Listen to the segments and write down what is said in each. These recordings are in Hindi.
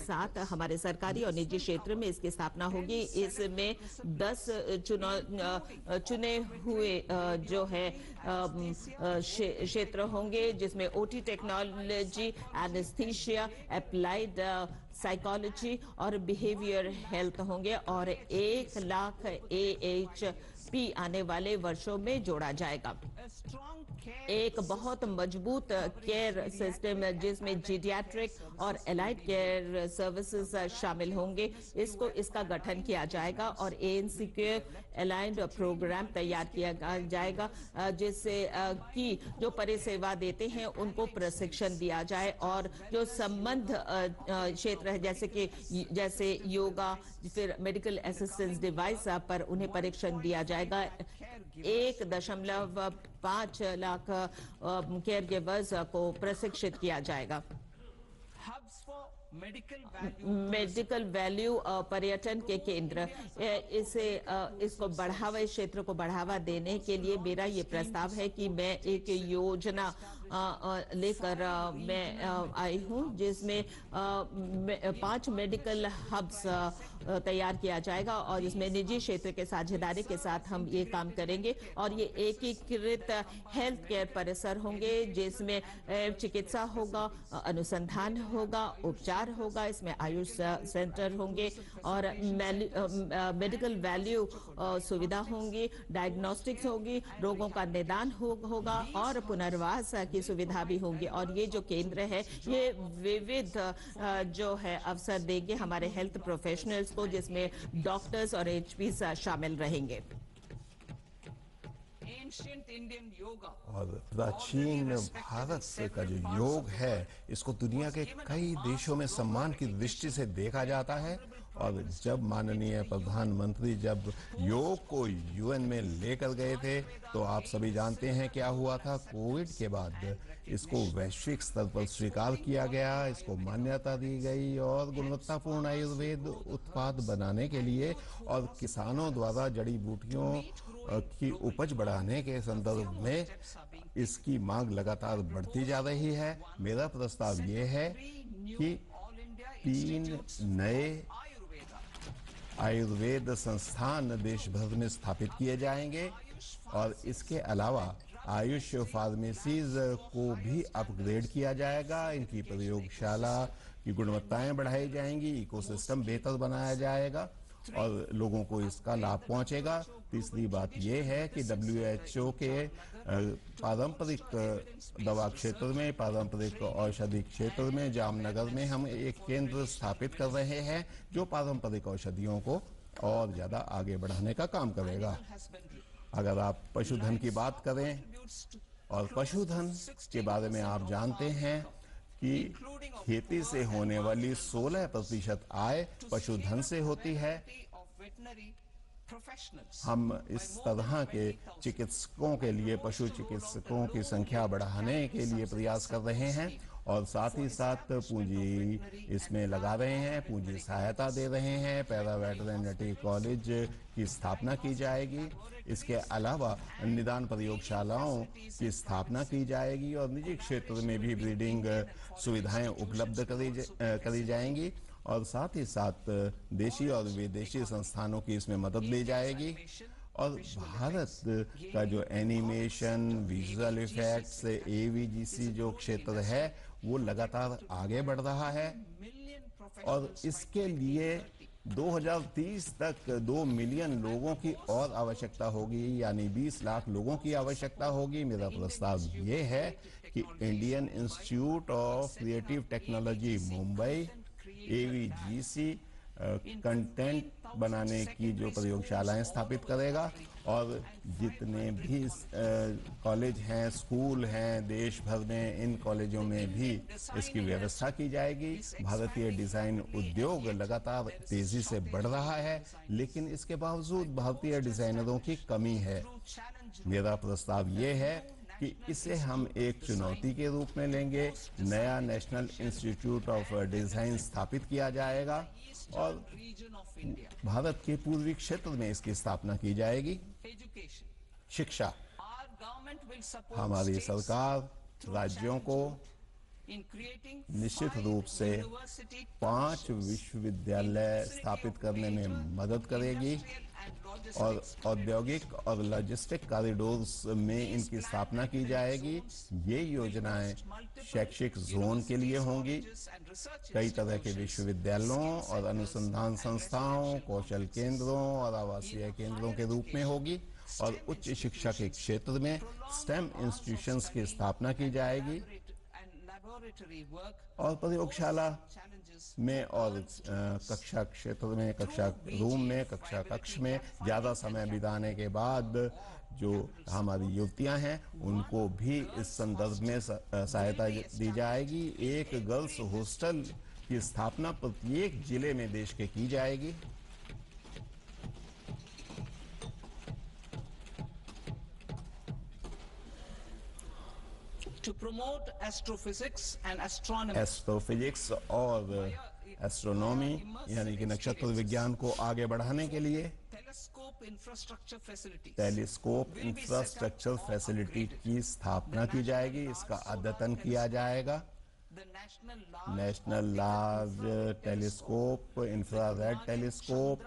साथ हमारे सरकारी और निजी क्षेत्र में इसकी स्थापना होगी। इसमें 10 चुने हुए जो है क्षेत्र होंगे, जिसमें OT technology, anaesthesia, applied psychology और बिहेवियर हेल्थ होंगे, और 1 लाख AHP आने वाले वर्षों में जोड़ा जाएगा। एक बहुत मजबूत केयर सिस्टम जिसमें जीडियाट्रिक और एलाइड केयर सर्विसेज शामिल होंगे, इसका गठन किया जाएगा, और ANC के अलाइंड प्रोग्राम तैयार किया जाएगा, जिससे कि जो परिसेवा देते हैं उनको प्रशिक्षण दिया जाए, और जो संबंध क्षेत्र है जैसे योगा, फिर मेडिकल असिस्टेंस डिवाइस पर उन्हें परीक्षण दिया जाएगा। 1.5 लाख केयर गिवर्स को प्रशिक्षित किया जाएगा। मेडिकल वैल्यू पर्यटन के केंद्र, इसको बढ़ावा, इस क्षेत्र को बढ़ावा देने के लिए मेरा ये प्रस्ताव है कि मैं एक योजना लेकर मैं आई हूँ, जिसमें 5 मेडिकल हब्स तैयार किया जाएगा, और इसमें निजी क्षेत्र के साझेदारी के साथ हम ये काम करेंगे, और ये एकीकृत हेल्थ केयर परिसर होंगे, जिसमें चिकित्सा होगा, अनुसंधान होगा, उपचार होगा, इसमें आयुष सेंटर होंगे, और मेडिकल वैल्यू सुविधा होंगी, डायग्नोस्टिक्स होगी, रोगों का निदान होगा, और पुनर्वास की सुविधा भी होंगी। और ये जो केंद्र है ये विविध जो है अवसर देंगे हमारे हेल्थ प्रोफेशनल्स को, जिसमें डॉक्टर्स और HPs शामिल रहेंगे। और प्राचीन भारत का जो योग है, इसको दुनिया के कई देशों में सम्मान की दृष्टि से देखा जाता है। और जब माननीय प्रधानमंत्री जब योग को UN में लेकर गए थे, तो आप सभी जानते हैं क्या हुआ था। कोविड के बाद इसको वैश्विक स्तर पर स्वीकार किया गया, इसको मान्यता दी गई, और गुणवत्तापूर्ण आयुर्वेद उत्पाद बनाने के लिए और किसानों द्वारा जड़ी बूटियों की उपज बढ़ाने के संदर्भ में इसकी मांग लगातार बढ़ती जा रही है। मेरा प्रस्ताव ये है कि 3 नए आयुर्वेद संस्थान देश भर में स्थापित किए जाएंगे, और इसके अलावा आयुष फार्मेसीज को भी अपग्रेड किया जाएगा, इनकी प्रयोगशाला की गुणवत्ताएं बढ़ाई जाएंगी, इकोसिस्टम बेहतर बनाया जाएगा, और लोगों को इसका लाभ पहुंचेगा। तीसरी बात यह है कि WHO के पारंपरिक दवा क्षेत्र में, पारंपरिक औषधि क्षेत्र में जामनगर में हम एक केंद्र स्थापित कर रहे हैं, जो पारंपरिक औषधियों को और ज्यादा आगे बढ़ाने का काम करेगा। अगर आप पशुधन की बात करें, और पशुधन के बारे में आप जानते हैं कि खेती से होने वाली 16% आय पशुधन से होती है। हम इस तरह के चिकित्सकों के लिए, पशु चिकित्सकों की संख्या बढ़ाने के लिए प्रयास कर रहे हैं, और साथ ही साथ पूंजी इसमें लगा रहे हैं, पूंजी सहायता दे रहे हैं। पैरा वेटरनरी कॉलेज की स्थापना की जाएगी। इसके अलावा निदान प्रयोगशालाओं की स्थापना की जाएगी, और निजी क्षेत्र में भी ब्रीडिंग सुविधाएं उपलब्ध करी जाएंगी, और साथ ही साथ देशी और विदेशी संस्थानों की इसमें मदद ली जाएगी। और भारत का जो एनिमेशन, विजुअल इफेक्ट्स, AVGC जो क्षेत्र है, वो लगातार आगे बढ़ रहा है, और इसके लिए 2030 तक 2 मिलियन लोगों की और आवश्यकता होगी, यानी 20 लाख लोगों की आवश्यकता होगी। मेरा प्रस्ताव ये है कि Indian institute of creative technology Mumbai, AVGC content बनाने की जो प्रयोगशालाएं स्थापित करेगा, और जितने भी कॉलेज हैं, स्कूल हैं देश भर में, इन कॉलेजों में भी इसकी व्यवस्था की जाएगी। भारतीय डिजाइन उद्योग लगातार तेजी से बढ़ रहा है, लेकिन इसके बावजूद भारतीय डिजाइनरों की कमी है। मेरा प्रस्ताव ये है कि इसे हम एक चुनौती के रूप में लेंगे। नया नेशनल इंस्टीट्यूट ऑफ डिजाइन स्थापित किया जाएगा, और भारत के पूर्वी क्षेत्र में इसकी स्थापना की जाएगी। शिक्षा, हमारी सरकार राज्यों को निश्चित रूप से 5 विश्वविद्यालय स्थापित करने में मदद करेगी और औद्योगिक और लॉजिस्टिक कॉरिडोर्स में इनकी स्थापना की जाएगी। ये योजनाएं शैक्षिक जोन के लिए होंगी, कई तरह के विश्वविद्यालयों और अनुसंधान संस्थाओं, कौशल केंद्रों और आवासीय केंद्रों के रूप में होगी और उच्च शिक्षा के क्षेत्र में स्टेम इंस्टीट्यूशंस की स्थापना की जाएगी और प्रयोगशाला में और कक्षा क्षेत्र में, कक्षा रूम में, कक्षा कक्ष में ज़्यादा समय बिताने के बाद जो हमारी युवतियां हैं उनको भी इस संदर्भ में सहायता दी जाएगी। एक गर्ल्स हॉस्टल की स्थापना प्रत्येक जिले में देश के की जाएगी। To promote astrophysics and astronomy. Astrophysics और एस्ट्रोनॉमी यानी कि नक्षत्र विज्ञान को आगे बढ़ाने के लिए Telescope infrastructure facilities. Telescope infrastructure facility की स्थापना की जाएगी, इसका अद्यतन किया जाएगा। The national large telescope, infrared telescope,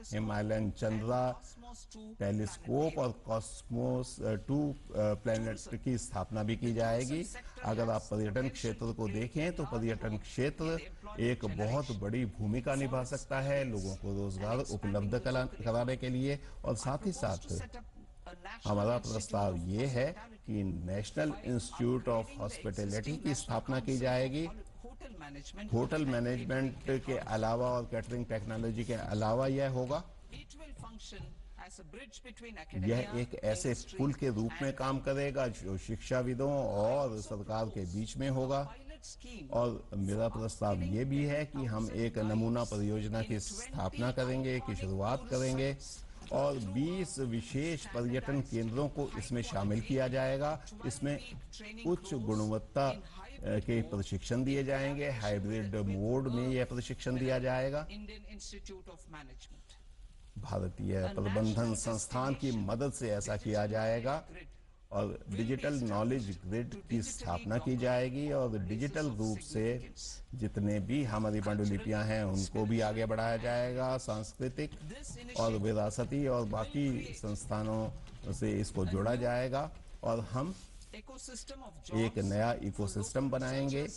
Himalayan Chandra telescope और कॉस्मोस 2 प्लैनेट की स्थापना भी की जाएगी। अगर आप पर्यटन क्षेत्र को देखें तो पर्यटन क्षेत्र एक बहुत बड़ी भूमिका निभा सकता है लोगों को रोजगार उपलब्ध कराने के लिए, और साथ ही साथ हमारा प्रस्ताव ये है कि नेशनल इंस्टीट्यूट ऑफ हॉस्पिटैलिटी की स्थापना की जाएगी। होटल मैनेजमेंट के अलावा और कैटरिंग टेक्नोलॉजी के अलावा यह होगा, यह एक ऐसे पुल के रूप में काम करेगा जो शिक्षाविदों और सरकार के बीच में होगा। और मेरा प्रस्ताव ये भी है कि हम एक नमूना परियोजना की स्थापना करेंगे, की शुरुआत करेंगे और 20 विशेष पर्यटन केंद्रों को इसमें शामिल किया जाएगा। इसमें उच्च गुणवत्ता के प्रशिक्षण दिए जाएंगे, हाइब्रिड मोड में यह प्रशिक्षण दिया जाएगा। भारतीय प्रबंधन संस्थान की मदद से ऐसा किया जाएगा और डिजिटल नॉलेज ग्रिड की स्थापना की जाएगी और डिजिटल रूप से जितने भी हमारी पांडुलिपियां हैं उनको भी आगे बढ़ाया जाएगा। सांस्कृतिक और विरासती और बाकी संस्थानों से इसको जोड़ा जाएगा और हम एक नया इकोसिस्टम बनाएंगे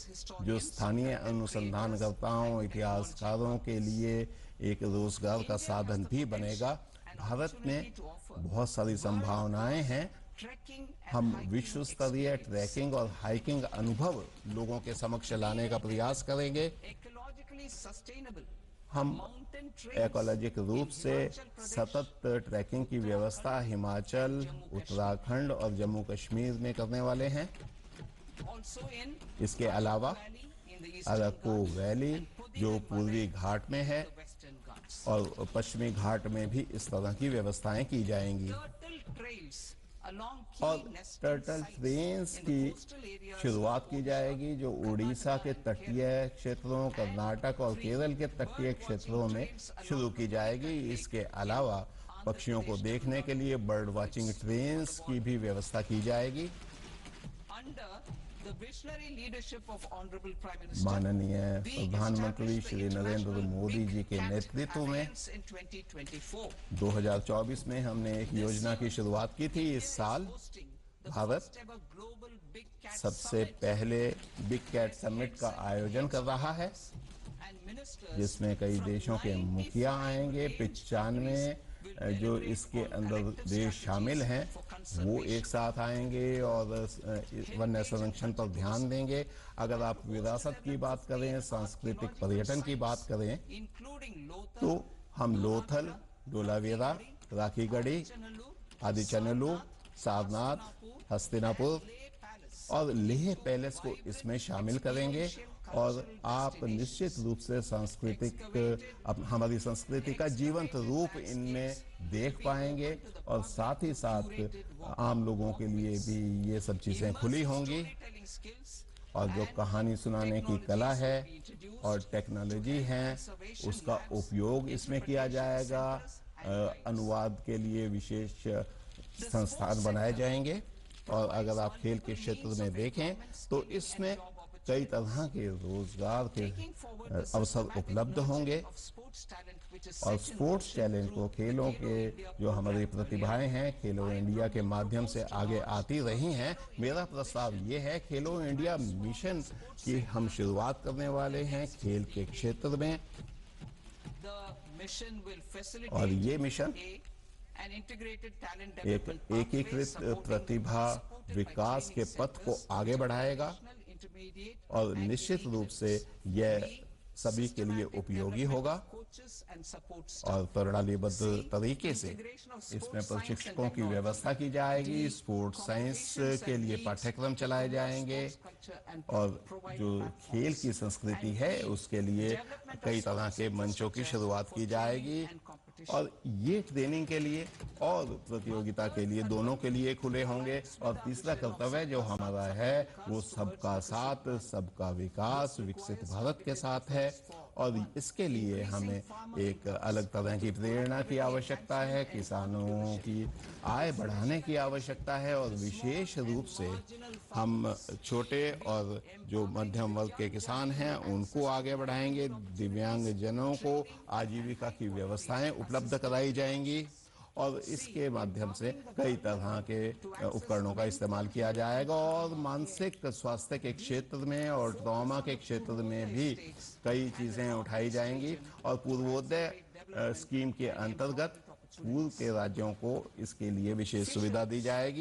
जो स्थानीय अनुसंधानकर्ताओं, इतिहासकारों के लिए एक रोजगार का साधन भी बनेगा। भारत में बहुत सारी संभावनाएं हैं। हम विश्व स्तरीय ट्रैकिंग और हाइकिंग अनुभव लोगों के समक्ष लाने का प्रयास करेंगे। हम इकोलॉजिक रूप से सतत ट्रैकिंग की व्यवस्था हिमाचल, उत्तराखंड और जम्मू कश्मीर में करने वाले हैं। इसके अलावा अरक्कू वैली जो पूर्वी घाट में है और पश्चिमी घाट में भी इस तरह की व्यवस्थाएं की जाएंगी। और टर्टल ट्रेन्स की शुरुआत की जाएगी जो उड़ीसा के तटीय क्षेत्रों, कर्नाटक और केरल के तटीय क्षेत्रों में शुरू की जाएगी। इसके अलावा पक्षियों को देखने के लिए बर्ड वाचिंग ट्रेन्स की भी व्यवस्था की जाएगी। माननीय प्रधानमंत्री श्री नरेंद्र मोदी जी के नेतृत्व में 2024 में हमने एक योजना की शुरुआत की थी। इस साल भारत सबसे पहले बिग कैट समिट का आयोजन कर रहा है जिसमें कई देशों के मुखिया आएंगे। 95 जो इसके अंदर देश शामिल हैं वो एक साथ आएंगे और वन्य संरक्षण पर ध्यान देंगे। अगर आप विरासत की बात करें, सांस्कृतिक पर्यटन की बात करें तो हम लोथल, डोलावेरा, राखीगढ़ी, आदिचनलू, सारनाथ, हस्तिनापुर और लेह पैलेस को इसमें शामिल करेंगे और आप निश्चित रूप से हमारी संस्कृति का जीवंत रूप इनमें देख पाएंगे और साथ ही साथ आम लोगों के लिए भी ये सब चीजें खुली होंगी। और जो कहानी सुनाने की कला है और टेक्नोलॉजी है उसका उपयोग इसमें किया जाएगा। अनुवाद के लिए विशेष संस्थान बनाए जाएंगे और अगर आप खेल के क्षेत्र में देखें तो इसमें कई तरह के रोजगार के taking forward the अवसर systematic उपलब्ध nurturing होंगे of sports talent which is और set in sports motion talent को through खेलों Khelo के India जो हमारी program प्रतिभाएं earlier. हैं खेलो I इंडिया के would माध्यम से propose to आगे launch आती रही हैं। मेरा प्रस्ताव ये है खेलो इंडिया मिशन की हम शुरुआत करने वाले हैं खेल के क्षेत्र में The mission will facilitate और ये मिशन an integrated talent एक development pathway एकीकृत supporting प्रतिभा supported by विकास के training पथ को centers, आगे बढ़ाएगा educational, intermediate और and निश्चित elite रूप से levels. यह B, सभी के लिए systematic उपयोगी development होगा of coaches and support staff. और प्रणालीबद्ध C, तरीके से integration of इसमें sports science प्रशिक्षकों and की technology. व्यवस्था की जाएगी। D, स्पोर्ट्स साइंस competitions के and लिए leagues पाठ्यक्रम to चलाए promote जाएंगे sports culture and और provide जो platforms. खेल की संस्कृति And है E, उसके लिए development of कई तरह sports के मंचों की infrastructure शुरुआत for की training जाएगी and competition. और ये ट्रेनिंग के लिए और प्रतियोगिता के लिए दोनों के लिए खुले होंगे। और तीसरा कर्तव्य जो हमारा है वो सबका साथ सबका विकास विकसित भारत के साथ है और इसके लिए हमें एक अलग तरह की प्रेरणा की आवश्यकता है, किसानों की आय बढ़ाने की आवश्यकता है और विशेष रूप से हम छोटे और जो मध्यम वर्ग के किसान हैं उनको आगे बढ़ाएंगे। दिव्यांग जनों को आजीविका की व्यवस्थाएं उपलब्ध कराई जाएंगी और इसके माध्यम से कई तरह के उपकरणों का इस्तेमाल किया जाएगा और मानसिक स्वास्थ्य के क्षेत्र में और ट्रॉमा के क्षेत्र में भी कई चीज़ें उठाई जाएंगी और पूर्वोदय स्कीम के अंतर्गत पूर्व के राज्यों को इसके लिए विशेष सुविधा दी जाएगी।